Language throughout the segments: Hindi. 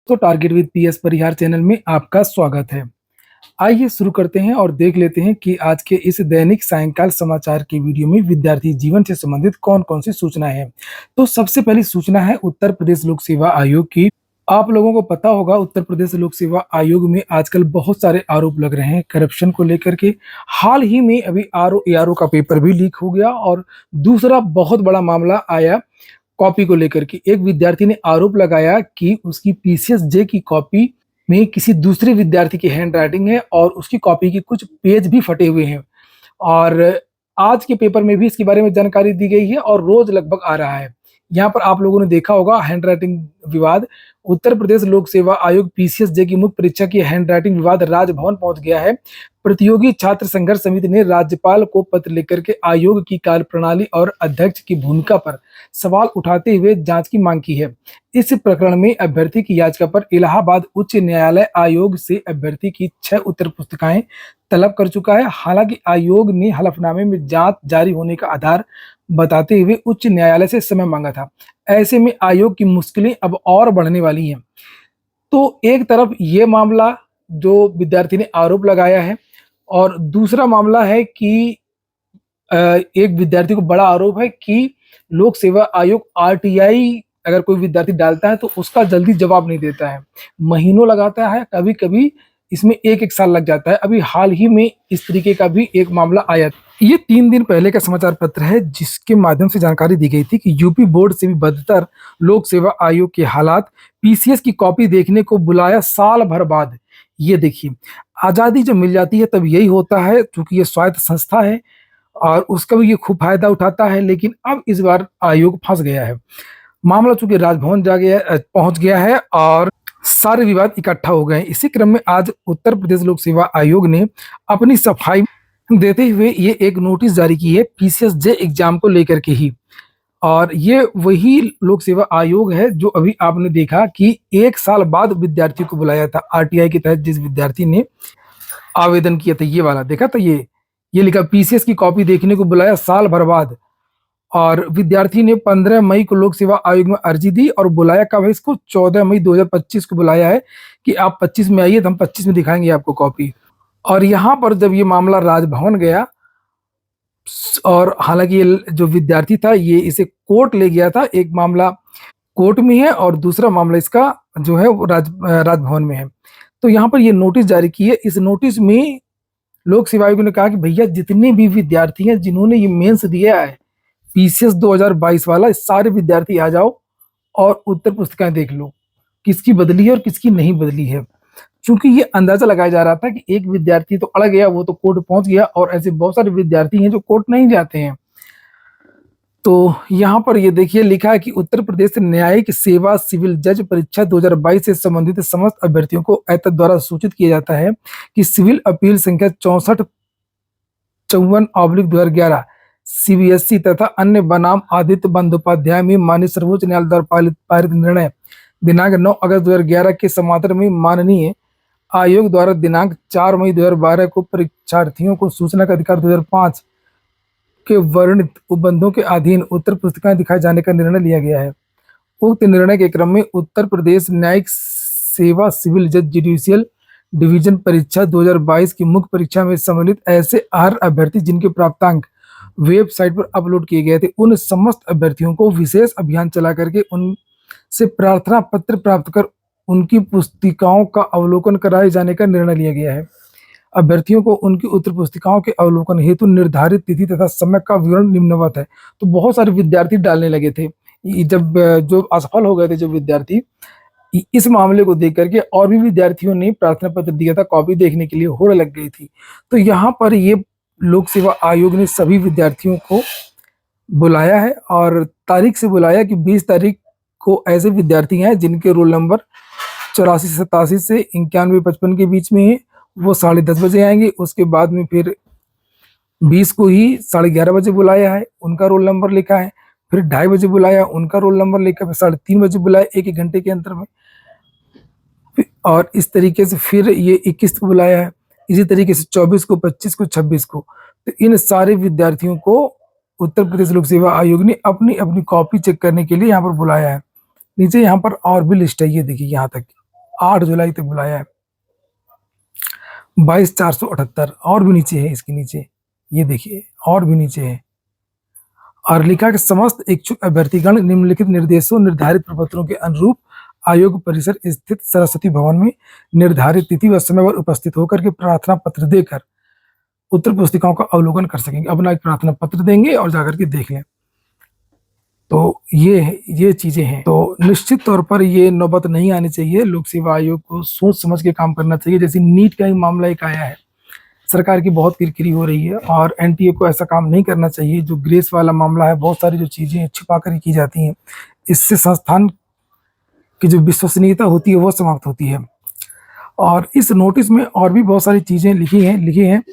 तो target with PS Parihar channel में आपका स्वागत है। आइए शुरू करते हैं और देख लेते हैं कि आज के इस दैनिक सायंकाल समाचार के वीडियो में विद्यार्थी जीवन से संबंधित कौन-कौन सी सूचनाएं हैं। तो सबसे पहली सूचना है उत्तर प्रदेश लोक सेवा आयोग की। आप लोगों को पता होगा उत्तर प्रदेश लोक सेवा आयोग में आजकल बहुत सारे आरोप लग रहे हैं करप्शन को लेकर के। हाल ही में अभी आरओ एआरओ का पेपर भी लीक हो गया और दूसरा बहुत बड़ा मामला आया कॉपी को लेकर के। एक विद्यार्थी ने आरोप लगाया कि उसकी पीसीएस जे की कॉपी में किसी दूसरे विद्यार्थी की हैंडराइटिंग है और उसकी कॉपी के कुछ पेज भी फटे हुए हैं। और आज के पेपर में भी इसके बारे में जानकारी दी गई है और रोज लगभग आ रहा है। यहाँ पर आप लोगों ने देखा होगा हैंडराइटिंग विवाद। उत्तर प्रदेश लोक सेवा आयोग पीसीएस जे की मुख्य परीक्षा की हैंडराइटिंग विवाद राजभवन पहुंच गया है। प्रतियोगी छात्र संघर्ष समिति ने राज्यपाल को पत्र लिखकर के आयोग की कार्यप्रणाली और अध्यक्ष की भूमिका पर सवाल उठाते हुए जांच की मांग की है। इस प्रकरण में अभ्यर्थी की याचिका पर इलाहाबाद उच्च न्यायालय आयोग से अभ्यर्थी की 6 उत्तर पुस्तिकाएं तलब कर चुका है। हालांकि आयोग ने हलफनामे में जांच जारी होने का आधार बताते हुए उच्च न्यायालय से समय मांगा था। ऐसे में आयोग की मुश्किलें अब और बढ़ने वाली हैं। तो एक तरफ ये मामला जो विद्यार्थी ने आरोप लगाया है और दूसरा मामला है कि एक विद्यार्थी को बड़ा आरोप है कि लोक सेवा आयोग आरटीआई अगर कोई विद्यार्थी डालता है तो उसका जल्दी जवाब नहीं देता है, महीनों लगाता है, कभी कभी इसमें एक एक साल लग जाता है। अभी हाल ही में इस तरीके का भी एक मामला आया। ये 3 दिन पहले का समाचार पत्र है जिसके माध्यम से जानकारी दी गई थी कि यूपी बोर्ड से भी बदतर लोक सेवा आयोग के हालात, पीसीएस की कॉपी देखने को बुलाया साल भर बाद। ये देखिए, आजादी जब मिल जाती है तब यही होता है, क्योंकि ये स्वायत्त संस्था है और उसका भी ये खूब फायदा उठाता है। लेकिन अब इस बार आयोग फंस गया है। मामला चूंकि राजभवन पहुंच गया है और सारे विवाद इकट्ठा हो गए हैं। इसी क्रम में आज उत्तर प्रदेश लोक सेवा आयोग ने अपनी सफाई देते हुए ये एक नोटिस जारी की है पीसीएस जे एग्जाम को लेकर के ही। और ये वही लोक सेवा आयोग है जो अभी आपने देखा कि 1 साल बाद विद्यार्थी को बुलाया था आरटीआई के तहत। जिस विद्यार्थी ने आवेदन किया था, ये वाला देखा था, ये लिखा पीसीएस की कॉपी देखने को बुलाया साल भर बाद। और विद्यार्थी ने 15 मई को लोक सेवा आयोग में अर्जी दी और बुलाया कब है इसको, 14 मई 2025 को बुलाया है कि आप 25 में आइए तो हम 25 में दिखाएंगे आपको कॉपी। और यहाँ पर जब ये मामला राजभवन गया और हालांकि ये जो विद्यार्थी था ये इसे कोर्ट ले गया था, एक मामला कोर्ट में है और दूसरा मामला इसका जो है वो राजभवन में है। तो यहाँ पर ये नोटिस जारी की है। इस नोटिस में लोक सेवा आयोग ने कहा कि भैया जितने भी विद्यार्थी हैं जिन्होंने ये मेंस दिया है पीसीएस 2022 वाला, सारे विद्यार्थी आ जाओ और उत्तर पुस्तिकाएं देख लो किसकी बदली है और किसकी नहीं बदली है। क्योंकि ये अंदाजा लगाया जा रहा था कि एक विद्यार्थी तो अड़ गया, वो तो कोर्ट पहुंच गया, और ऐसे बहुत सारे विद्यार्थी हैं जो कोर्ट नहीं जाते हैं। तो यहाँ पर ये देखिए लिखा है कि उत्तर प्रदेश न्यायिक सेवा सिविल जज परीक्षा 2022 से संबंधित समस्त अभ्यर्थियों को एतद द्वारा सूचित किया जाता है कि सिविल अपील संख्या 6454/2011 सीबीएसई तथा अन्य बनाम आदित्य बंदोपाध्याय में माननीय सर्वोच्च न्यायालय द्वारा पारित निर्णय दिनांक 9 अगस्त 2011 के समांतर में माननीय आयोग द्वारा दिनांक 4 मई 2012 को परीक्षार्थियों को सूचना का अधिकार 2005 के वर्णित उपबंधों के अधीन उत्तर पुस्तिकाएं दिखाए जाने का निर्णय लिया गया है। उक्त निर्णय के क्रम में उत्तर प्रदेश न्यायिक सेवा सिविल जज जुडिशियल डिवीजन परीक्षा 2022 की मुख्य परीक्षा में सम्मिलित ऐसे हर अभ्यर्थी जिनके प्राप्तांक वेबसाइट पर अपलोड किए गए थे उन समस्त अभ्यर्थियों को विशेष अभियान चला करके उनसे प्रार्थना पत्र प्राप्त कर उनकी पुस्तिकाओं का अवलोकन कराए जाने का निर्णय लिया गया है। अभ्यर्थियों को उनकी उत्तर पुस्तिकाओं के अवलोकन हेतु निर्धारित तिथि तथा समय का विवरण निम्नवत है। तो बहुत सारे विद्यार्थी डालने लगे थे। जब जो असफल हो गए थे जो विद्यार्थी, इस मामले को देख करके और भी विद्यार्थियों ने प्रार्थना पत्र दिया था, कॉपी देखने के लिए होड़ लग गई थी। तो यहाँ पर ये लोक सेवा आयोग ने सभी विद्यार्थियों को बुलाया है और तारीख से बुलाया कि 20 तारीख को ऐसे विद्यार्थी हैं जिनके रोल नंबर 84 से 87 से 91-55 के बीच में है, वो 10:30 बजे आएंगे। उसके बाद में फिर 20 को ही 11:30 बजे बुलाया है, उनका रोल नंबर लिखा है। फिर 2:30 बजे बुलाया, उनका रोल नंबर लिखा, फिर 3:30 बजे बुलाया, एक घंटे के अंतर में। और इस तरीके से फिर ये 21 को बुलाया है, इसी तरीके से 24 को, 25 को, 26 को। तो इन सारे विद्यार्थियों को उत्तर प्रदेश लोक सेवा आयोग ने अपनी अपनी कॉपी चेक करने के लिए यहाँ पर बुलाया है। नीचे यहाँ पर और भी लिस्ट है, ये देखिए यहाँ तक। 8 जुलाई तक बुलाया है। 22,478 और भी नीचे है, इसके नीचे ये देखिए और भी नीचे है। और लिखा कि समस्त इच्छुक अभ्यर्थीगण निम्नलिखित निर्देशों निर्धारित प्रपत्रों के अनुरूप आयोग परिसर स्थित सरस्वती भवन में निर्धारित तिथि व समय पर उपस्थित होकर के प्रार्थना पत्र देकर उत्तर पुस्तिकाओं का अवलोकन कर सकेंगे। अपना एक प्रार्थना पत्र देंगे और जाकर के देख लें। तो ये चीजें हैं। तो निश्चित तौर पर ये नौबत नहीं आनी चाहिए। लोक सेवा आयोग को सोच समझ के काम करना चाहिए। जैसे नीट का ही मामला एक आया है, सरकार की बहुत किरकिरी हो रही है और एनटीए को ऐसा काम नहीं करना चाहिए। जो ग्रेस वाला मामला है, बहुत सारी जो चीजें छिपा कर की जाती हैं, इससे संस्थान की जो विश्वसनीयता होती है वो समाप्त होती है। और इस नोटिस में और भी बहुत सारी चीजें लिखी हैं।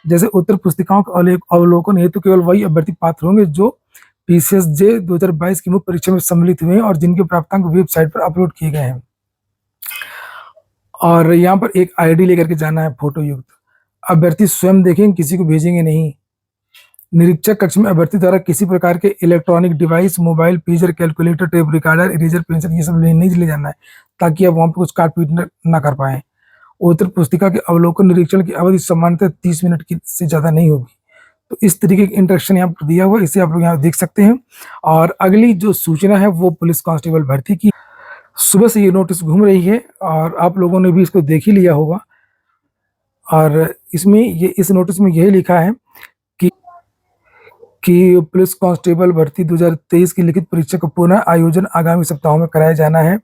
जैसे उत्तर पुस्तिकाओं का अवलोकन हेतु केवल वही अभ्यर्थी पात्र होंगे जो पीसीएसजे 2022 की मुख्य परीक्षा में सम्मिलित हुए हैं और जिनके प्राप्तांक वेबसाइट पर अपलोड किए गए हैं। और यहाँ पर एक आईडी लेकर के जाना है फोटो युक्त। अभ्यर्थी स्वयं देखेंगे, किसी को भेजेंगे नहीं। निरीक्षक कक्ष में अभ्यर्थी द्वारा किसी प्रकार के electronic device, mobile, pager, calculator, tape recorder, eraser, pencil ये सब नहीं ले जाना है, ताकि आप वहां पर कुछ काट पीट ना कर पाए। उत्तर पुस्तिका के अवलोकन निरीक्षण की अवधि सामान्यतः 30 मिनट की से ज्यादा नहीं होगी। तो इस तरीके का इंस्ट्रक्शन यहाँ पर दिया हुआ है, इसे आप लोग यहाँ देख सकते हैं। और अगली जो सूचना है वो पुलिस कांस्टेबल भर्ती की। सुबह से ये नोटिस घूम रही है और आप लोगों ने भी इसको देख ही लिया होगा। और इसमें इस नोटिस में यही लिखा है कि पुलिस कांस्टेबल भर्ती 2023 की लिखित परीक्षा का पुनः आयोजन आगामी सप्ताहों में कराया जाना है।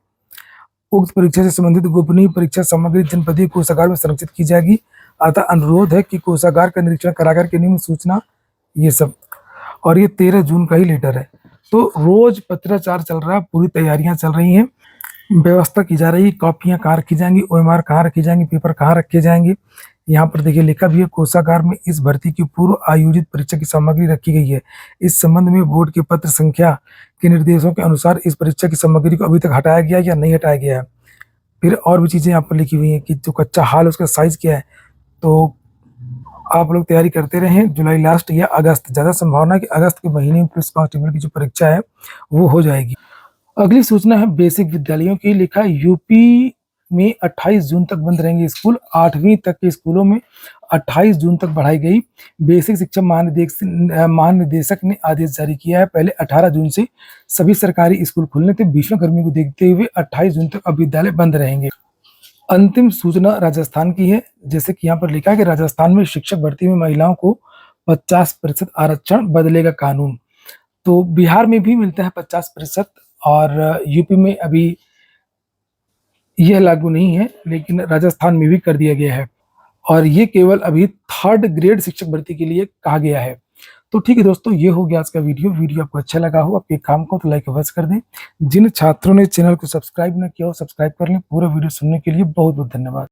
उक्त परीक्षा से संबंधित गोपनीय परीक्षा सामग्री जनपदीय कोषागार में संरक्षित की जाएगी। अतः अनुरोध है कि कोषागार का निरीक्षण कराकर के निम्न सूचना ये सब। और ये 13 जून का ही लेटर है। तो रोज पत्राचार चल रहा है, पूरी तैयारियां चल रही हैं, व्यवस्था की जा रही है। कॉपियां कहाँ रखी जाएंगी, ओएमआर कहाँ रखी जाएंगी, पेपर कहाँ रखे जाएंगे। यहाँ पर देखिए लिखा भी है, कोषागार में इस भर्ती की पूर्व आयोजित परीक्षा की सामग्री रखी गई है। इस संबंध में बोर्ड के पत्र संख्या के निर्देशों के अनुसार इस परीक्षा की सामग्री को अभी तक हटाया गया या नहीं हटाया गया है। फिर और भी चीजें यहाँ पर लिखी हुई हैं कि जो कच्चा हाल उसका साइज क्या है। तो आप लोग तैयारी करते रहें। जुलाई लास्ट या अगस्त, ज्यादा संभावना है कि अगस्त के महीने में पुलिस कांस्टेबल की जो परीक्षा है वो हो जाएगी। अगली सूचना है बेसिक विद्यालयों की। लिखा है यूपी में 28 जून तक बंद रहेंगे स्कूल। 8वीं तक के स्कूलों में 28 जून तक बढ़ाई गई। बेसिक शिक्षा महानिदेशक ने आदेश जारी किया है। पहले 18 जून से सभी सरकारी स्कूल खुलने थे। भीषण गर्मी को देखते हुए 28 जून तक अब विद्यालय बंद रहेंगे। अंतिम सूचना राजस्थान की है। जैसे कि यहाँ पर लिखा है कि राजस्थान में शिक्षक भर्ती में महिलाओं को 50% आरक्षण, बदलेगा कानून। तो बिहार में भी मिलता है 50% और यूपी में अभी यह लागू नहीं है, लेकिन राजस्थान में भी कर दिया गया है। और ये केवल अभी 3rd ग्रेड शिक्षक भर्ती के लिए कहा गया है। तो ठीक है दोस्तों, ये हो गया आज का वीडियो आपको अच्छा लगा हो, आपके काम को तो लाइक अवश्य कर दें। जिन छात्रों ने चैनल को सब्सक्राइब न किया हो, सब्सक्राइब कर लें। पूरा वीडियो सुनने के लिए बहुत बहुत धन्यवाद।